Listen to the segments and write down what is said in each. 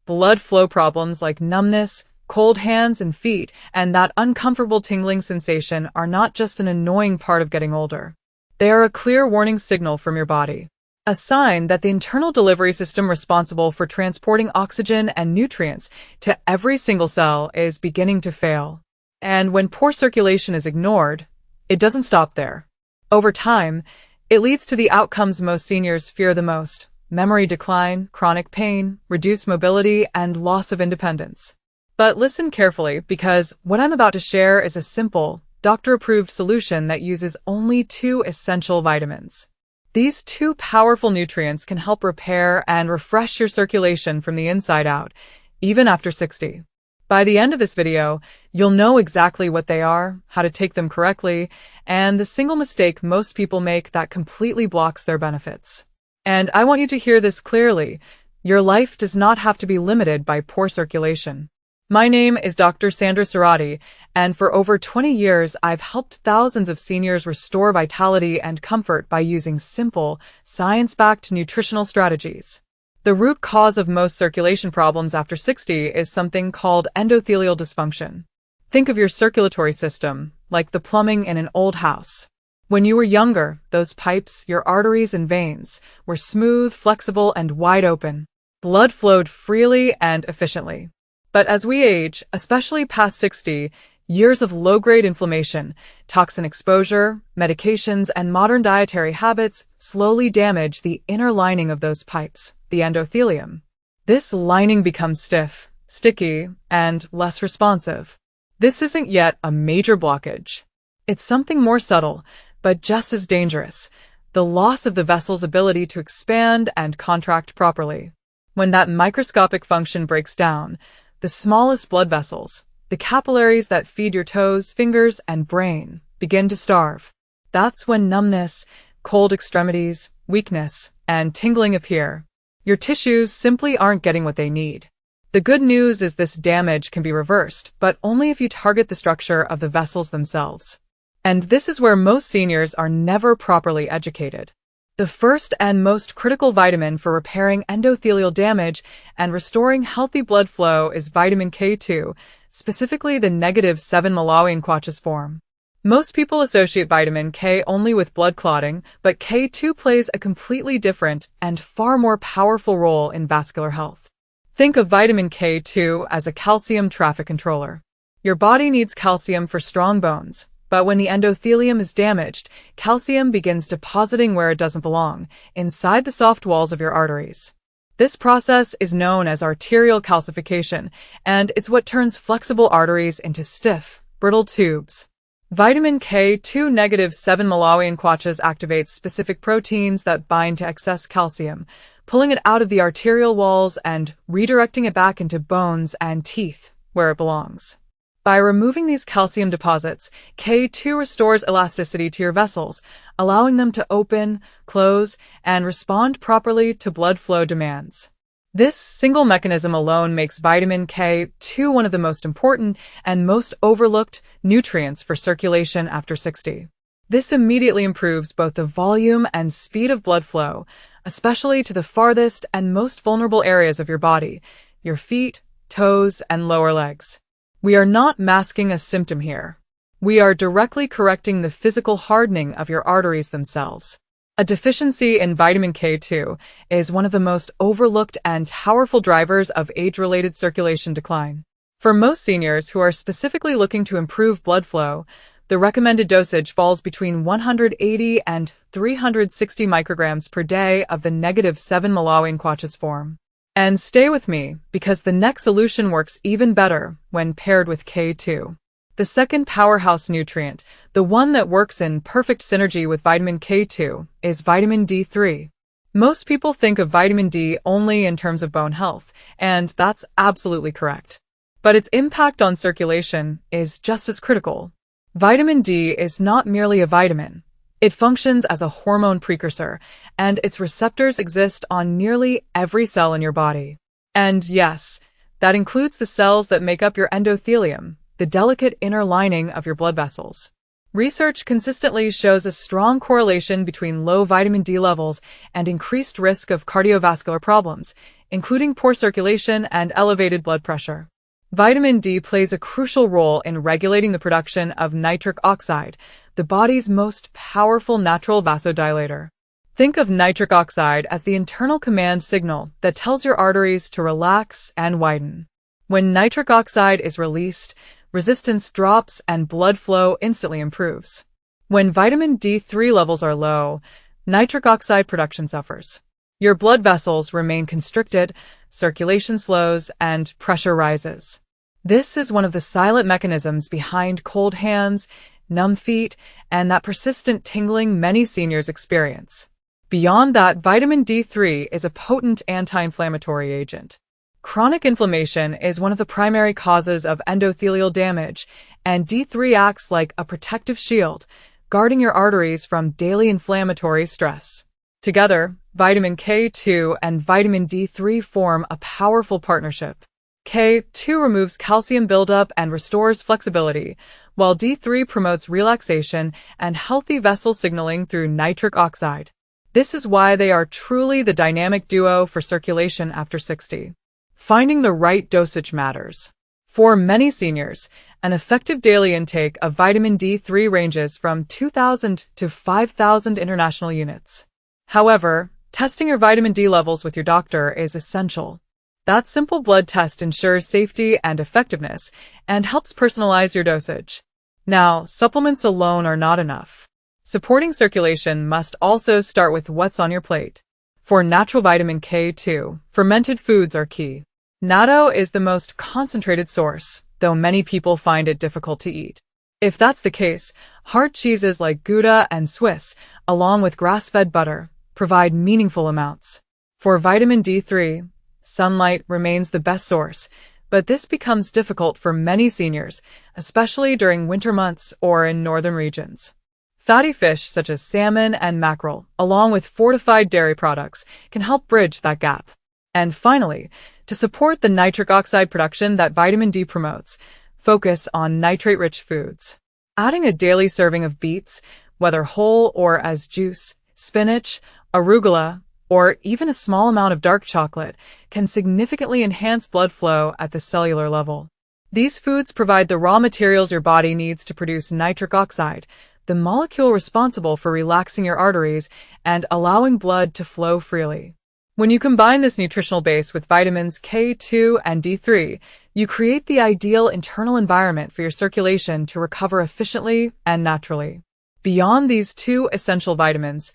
Blood flow problems like numbness, cold hands and feet, and that uncomfortable tingling sensation are not just an annoying part of getting older. They are a clear warning signal from your body. A sign that the internal delivery system responsible for transporting oxygen and nutrients to every single cell is beginning to fail. And when poor circulation is ignored, it doesn't stop there. Over time, it leads to the outcomes most seniors fear the most: memory decline, chronic pain, reduced mobility, and loss of independence. But listen carefully, because what I'm about to share is a simple, doctor-approved solution that uses only 2 essential vitamins. These 2 powerful nutrients can help repair and refresh your circulation from the inside out, even after 60. By the end of this video, you'll know exactly what they are, how to take them correctly, and the single mistake most people make that completely blocks their benefits. And I want you to hear this clearly: your life does not have to be limited by poor circulation. My name is Dr. Sandra Serati, and for over 20 years I've helped thousands of seniors restore vitality and comfort by using simple, science-backed nutritional strategies. The root cause of most circulation problems after 60 is something called endothelial dysfunction. Think of your circulatory system like the plumbing in an old house. When you were younger, those pipes, your arteries and veins, were smooth, flexible, and wide open. Blood flowed freely and efficiently. But as we age, especially past 60, years of low-grade inflammation, toxin exposure, medications, and modern dietary habits slowly damage the inner lining of those pipes, the endothelium. This lining becomes stiff, sticky, and less responsive. This isn't yet a major blockage. It's something more subtle, but just as dangerous: the loss of the vessel's ability to expand and contract properly. When that microscopic function breaks down, the smallest blood vessels, the capillaries that feed your toes, fingers, and brain, begin to starve. That's when numbness, cold extremities, weakness, and tingling appear. Your tissues simply aren't getting what they need. The good news is this damage can be reversed, but only if you target the structure of the vessels themselves. And this is where most seniors are never properly educated. The first and most critical vitamin for repairing endothelial damage and restoring healthy blood flow is vitamin K2, specifically the -7 Malawian-Quatches form. Most people associate vitamin K only with blood clotting, but K2 plays a completely different and far more powerful role in vascular health. Think of vitamin K2 as a calcium traffic controller. Your body needs calcium for strong bones, but when the endothelium is damaged, calcium begins depositing where it doesn't belong, inside the soft walls of your arteries. This process is known as arterial calcification, and it's what turns flexible arteries into stiff, brittle tubes. Vitamin K2 -7 Malawian-Quatches activates specific proteins that bind to excess calcium, pulling it out of the arterial walls and redirecting it back into bones and teeth, where it belongs. By removing these calcium deposits, K2 restores elasticity to your vessels, allowing them to open, close, and respond properly to blood flow demands. This single mechanism alone makes vitamin K2 one of the most important and most overlooked nutrients for circulation after 60. This immediately improves both the volume and speed of blood flow, especially to the farthest and most vulnerable areas of your body: your feet, toes, and lower legs. We are not masking a symptom here. We are directly correcting the physical hardening of your arteries themselves. A deficiency in vitamin K2 is one of the most overlooked and powerful drivers of age-related circulation decline. For most seniors who are specifically looking to improve blood flow, the recommended dosage falls between 180 and 360 micrograms per day of the -7 Malawian-Quatches form. And stay with me, because the next solution works even better when paired with K2. The second powerhouse nutrient, the one that works in perfect synergy with vitamin K2, is vitamin D3. Most people think of vitamin D only in terms of bone health, and that's absolutely correct. But its impact on circulation is just as critical. Vitamin D is not merely a vitamin. It functions as a hormone precursor, and its receptors exist on nearly every cell in your body. And yes, that includes the cells that make up your endothelium, the delicate inner lining of your blood vessels. Research consistently shows a strong correlation between low vitamin D levels and increased risk of cardiovascular problems, including poor circulation and elevated blood pressure. Vitamin D plays a crucial role in regulating the production of nitric oxide, the body's most powerful natural vasodilator. Think of nitric oxide as the internal command signal that tells your arteries to relax and widen. When nitric oxide is released, resistance drops and blood flow instantly improves. When vitamin D3 levels are low, nitric oxide production suffers. Your blood vessels remain constricted, circulation slows, and pressure rises. This is one of the silent mechanisms behind cold hands, numb feet, and that persistent tingling many seniors experience. Beyond that, vitamin D3 is a potent anti-inflammatory agent. Chronic inflammation is one of the primary causes of endothelial damage, and D3 acts like a protective shield, guarding your arteries from daily inflammatory stress. Together, vitamin K2 and vitamin D3 form a powerful partnership. K2 removes calcium buildup and restores flexibility, while D3 promotes relaxation and healthy vessel signaling through nitric oxide. This is why they are truly the dynamic duo for circulation after 60. Finding the right dosage matters. For many seniors, an effective daily intake of vitamin D3 ranges from 2,000 to 5,000 international units. However, testing your vitamin D levels with your doctor is essential. That simple blood test ensures safety and effectiveness and helps personalize your dosage. Now, supplements alone are not enough. Supporting circulation must also start with what's on your plate. For natural vitamin K2, fermented foods are key. Natto is the most concentrated source, though many people find it difficult to eat. If that's the case, hard cheeses like Gouda and Swiss, along with grass-fed butter, provide meaningful amounts. For vitamin D3, sunlight remains the best source, but this becomes difficult for many seniors, especially during winter months or in northern regions. Fatty fish such as salmon and mackerel, along with fortified dairy products, can help bridge that gap. And finally, to support the nitric oxide production that vitamin D promotes, focus on nitrate-rich foods. Adding a daily serving of beets, whether whole or as juice, spinach, arugula, or even a small amount of dark chocolate, can significantly enhance blood flow at the cellular level. These foods provide the raw materials your body needs to produce nitric oxide, the molecule responsible for relaxing your arteries and allowing blood to flow freely. When you combine this nutritional base with vitamins K2 and D3, you create the ideal internal environment for your circulation to recover efficiently and naturally. Beyond these two essential vitamins,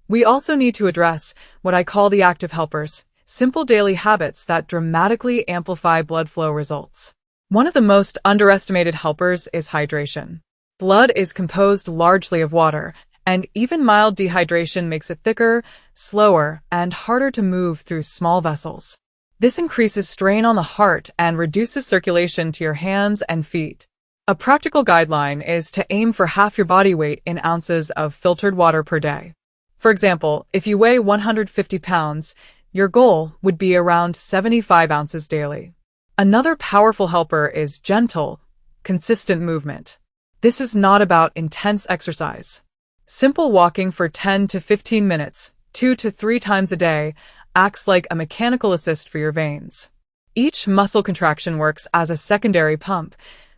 we also need to address what I call the active helpers, simple daily habits that dramatically amplify blood flow results. One of the most underestimated helpers is hydration. Blood is composed largely of water, and even mild dehydration makes it thicker, slower, and harder to move through small vessels. This increases strain on the heart and reduces circulation to your hands and feet. A practical guideline is to aim for half your body weight in ounces of filtered water per day. For example, if you weigh 150 pounds, your goal would be around 75 ounces daily. Another powerful helper is gentle, consistent movement. This is not about intense exercise. Simple walking for 10 to 15 minutes, 2 to 3 times a day, acts like a mechanical assist for your veins. Each muscle contraction works as a secondary pump,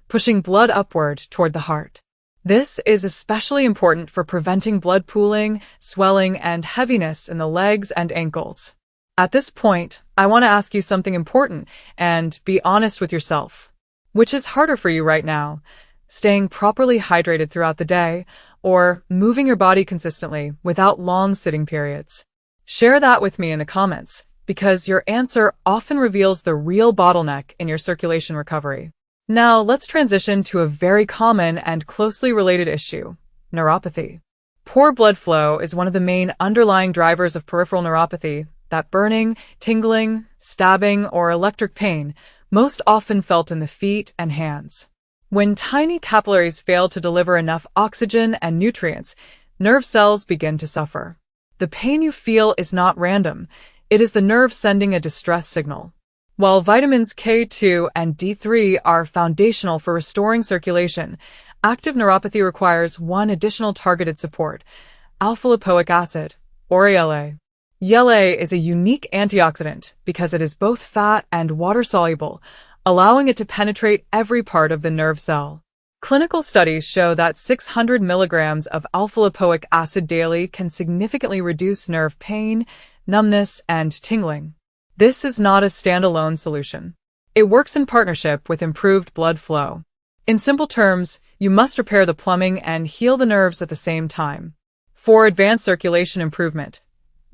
pushing blood upward toward the heart. This is especially important for preventing blood pooling, swelling, and heaviness in the legs and ankles. At this point, I want to ask you something important and be honest with yourself. Which is harder for you right now? Staying properly hydrated throughout the day, or moving your body consistently without long sitting periods? Share that with me in the comments, because your answer often reveals the real bottleneck in your circulation recovery. Now, let's transition to a very common and closely related issue, neuropathy. Poor blood flow is one of the main underlying drivers of peripheral neuropathy, that burning, tingling, stabbing, or electric pain, most often felt in the feet and hands. When tiny capillaries fail to deliver enough oxygen and nutrients, nerve cells begin to suffer. The pain you feel is not random. It is the nerve sending a distress signal. While vitamins K2 and D3 are foundational for restoring circulation, active neuropathy requires one additional targeted support, alpha-lipoic acid, or ALA. Yellow is a unique antioxidant because it is both fat and water-soluble, allowing it to penetrate every part of the nerve cell. Clinical studies show that 600 milligrams of alpha-lipoic acid daily can significantly reduce nerve pain, numbness, and tingling. This is not a standalone solution. It works in partnership with improved blood flow. In simple terms, you must repair the plumbing and heal the nerves at the same time. For advanced circulation improvement,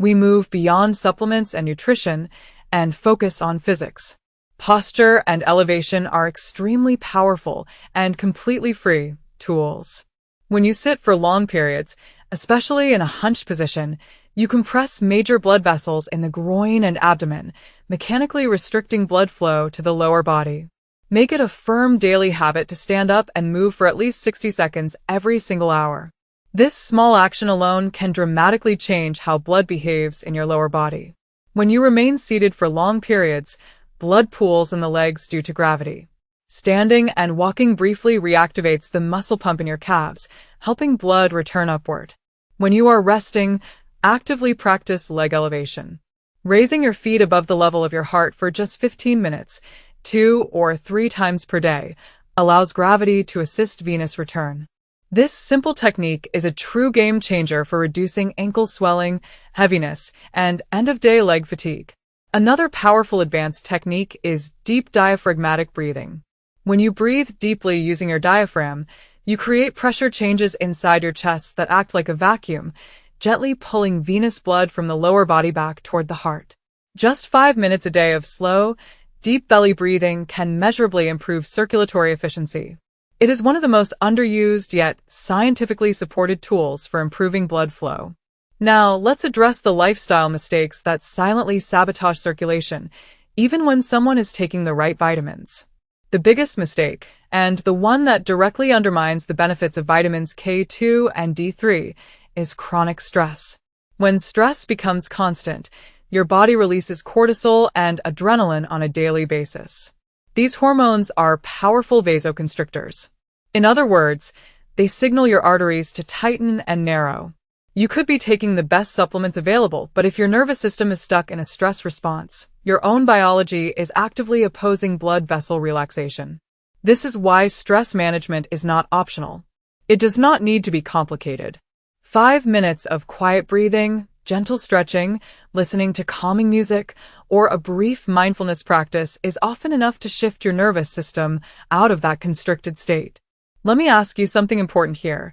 we move beyond supplements and nutrition and focus on physics. Posture and elevation are extremely powerful and completely free tools. When you sit for long periods, especially in a hunched position, you compress major blood vessels in the groin and abdomen, mechanically restricting blood flow to the lower body. Make it a firm daily habit to stand up and move for at least 60 seconds every single hour. This small action alone can dramatically change how blood behaves in your lower body. When you remain seated for long periods, blood pools in the legs due to gravity. Standing and walking briefly reactivates the muscle pump in your calves, helping blood return upward. When you are resting, actively practice leg elevation. Raising your feet above the level of your heart for just 15 minutes, 2 or 3 times per day, allows gravity to assist venous return. This simple technique is a true game changer for reducing ankle swelling, heaviness, and end-of-day leg fatigue. Another powerful advanced technique is deep diaphragmatic breathing. When you breathe deeply using your diaphragm, you create pressure changes inside your chest that act like a vacuum, gently pulling venous blood from the lower body back toward the heart. Just 5 minutes a day of slow, deep belly breathing can measurably improve circulatory efficiency. It is one of the most underused yet scientifically supported tools for improving blood flow. Now, let's address the lifestyle mistakes that silently sabotage circulation, even when someone is taking the right vitamins. The biggest mistake, and the one that directly undermines the benefits of vitamins K2 and D3, is chronic stress. When stress becomes constant, your body releases cortisol and adrenaline on a daily basis. These hormones are powerful vasoconstrictors. In other words, they signal your arteries to tighten and narrow. You could be taking the best supplements available, but if your nervous system is stuck in a stress response, your own biology is actively opposing blood vessel relaxation. This is why stress management is not optional. It does not need to be complicated. 5 minutes of quiet breathing, gentle stretching, listening to calming music, or a brief mindfulness practice is often enough to shift your nervous system out of that constricted state. Let me ask you something important here.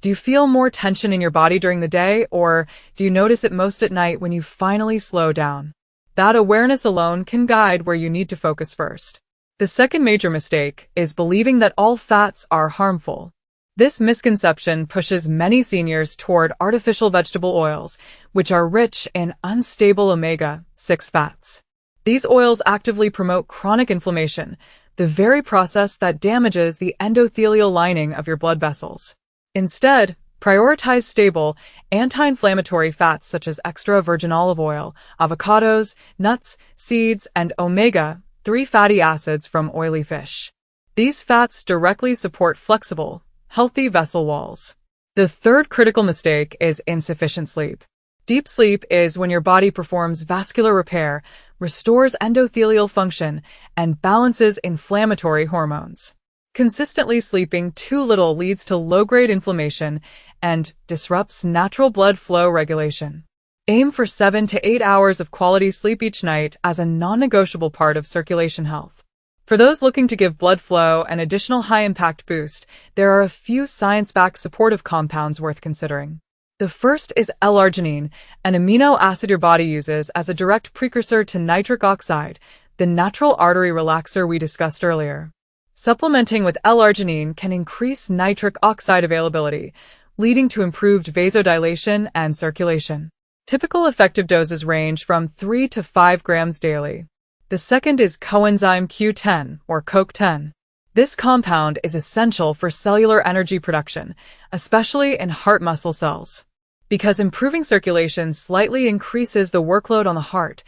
Do you feel more tension in your body during the day, or do you notice it most at night when you finally slow down? That awareness alone can guide where you need to focus first. The second major mistake is believing that all fats are harmful. This misconception pushes many seniors toward artificial vegetable oils, which are rich in unstable omega-6 fats. These oils actively promote chronic inflammation, the very process that damages the endothelial lining of your blood vessels. Instead, prioritize stable, anti-inflammatory fats such as extra virgin olive oil, avocados, nuts, seeds, and omega-3 fatty acids from oily fish. These fats directly support flexible, healthy vessel walls. The third critical mistake is insufficient sleep. Deep sleep is when your body performs vascular repair, restores endothelial function, and balances inflammatory hormones. Consistently sleeping too little leads to low-grade inflammation and disrupts natural blood flow regulation. Aim for 7 to 8 hours of quality sleep each night as a non-negotiable part of circulation health. For those looking to give blood flow an additional high-impact boost, there are a few science-backed supportive compounds worth considering. The first is L-arginine, an amino acid your body uses as a direct precursor to nitric oxide, the natural artery relaxer we discussed earlier. Supplementing with L-arginine can increase nitric oxide availability, leading to improved vasodilation and circulation. Typical effective doses range from 3 to 5 grams daily. The second is coenzyme Q10, or CoQ10. This compound is essential for cellular energy production, especially in heart muscle cells. Because improving circulation slightly increases the workload on the heart,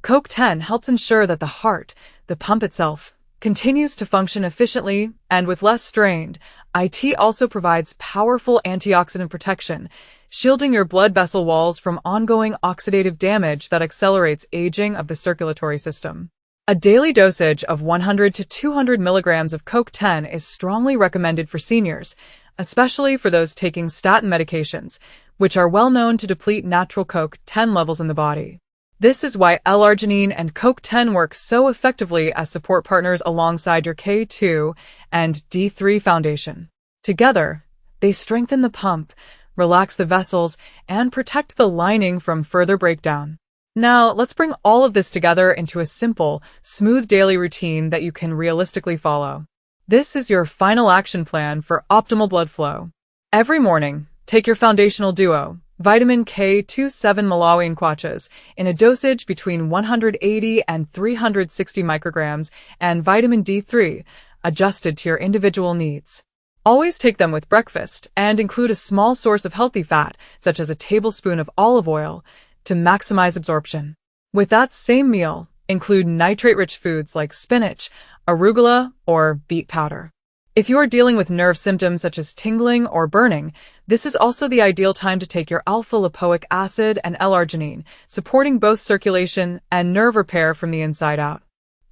CoQ10 helps ensure that the heart, the pump itself, continues to function efficiently and with less strain. It also provides powerful antioxidant protection, shielding your blood vessel walls from ongoing oxidative damage that accelerates aging of the circulatory system. A daily dosage of 100 to 200 milligrams of CoQ10 is strongly recommended for seniors, especially for those taking statin medications, which are well known to deplete natural CoQ10 levels in the body. This is why L-arginine and CoQ10 work so effectively as support partners alongside your K2 and D3 foundation. Together, they strengthen the pump, relax the vessels, and protect the lining from further breakdown. Now, let's bring all of this together into a simple, smooth daily routine that you can realistically follow. This is your final action plan for optimal blood flow. Every morning, take your foundational duo, vitamin K2 7 Malawian Quachas, in a dosage between 180 and 360 micrograms, and vitamin D3, adjusted to your individual needs. Always take them with breakfast and include a small source of healthy fat, such as a tablespoon of olive oil, to maximize absorption. With that same meal, include nitrate-rich foods like spinach, arugula, or beet powder. If you are dealing with nerve symptoms such as tingling or burning, this is also the ideal time to take your alpha-lipoic acid and L-arginine, supporting both circulation and nerve repair from the inside out.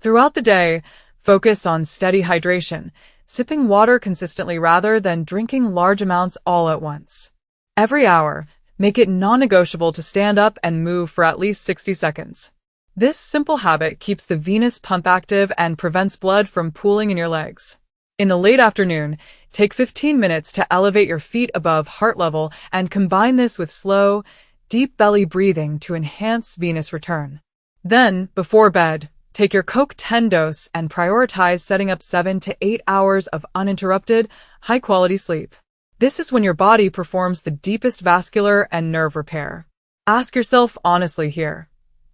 Throughout the day, focus on steady hydration, sipping water consistently rather than drinking large amounts all at once. Every hour, make it non-negotiable to stand up and move for at least 60 seconds. This simple habit keeps the venous pump active and prevents blood from pooling in your legs. In the late afternoon, take 15 minutes to elevate your feet above heart level and combine this with slow, deep belly breathing to enhance venous return. Then, before bed, take your CoQ10 dose and prioritize setting up 7 to 8 hours of uninterrupted, high-quality sleep. This is when your body performs the deepest vascular and nerve repair. Ask yourself honestly here,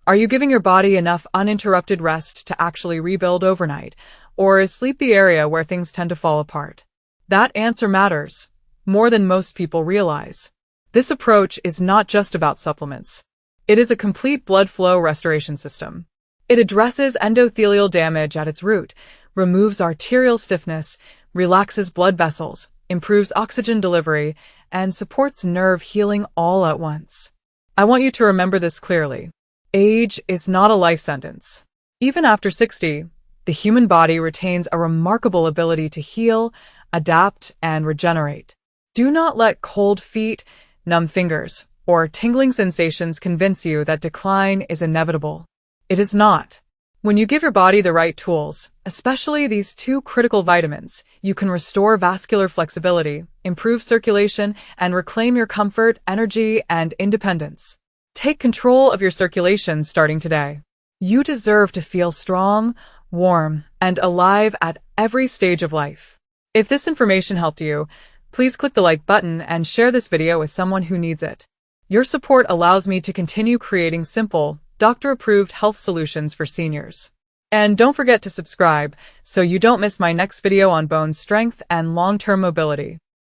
are you giving your body enough uninterrupted rest to actually rebuild overnight, or is sleep the area where things tend to fall apart? That answer matters, more than most people realize. This approach is not just about supplements. It is a complete blood flow restoration system. It addresses endothelial damage at its root, removes arterial stiffness, relaxes blood vessels, improves oxygen delivery, and supports nerve healing all at once. I want you to remember this clearly. Age is not a life sentence. Even after 60, the human body retains a remarkable ability to heal, adapt, and regenerate. Do not let cold feet, numb fingers, or tingling sensations convince you that decline is inevitable. It is not. When you give your body the right tools, especially these two critical vitamins, you can restore vascular flexibility, improve circulation, and reclaim your comfort, energy, and independence. Take control of your circulation starting today. You deserve to feel strong, warm, and alive at every stage of life. If this information helped you, please click the like button and share this video with someone who needs it. Your support allows me to continue creating simple, doctor-approved health solutions for seniors. And don't forget to subscribe so you don't miss my next video on bone strength and long-term mobility.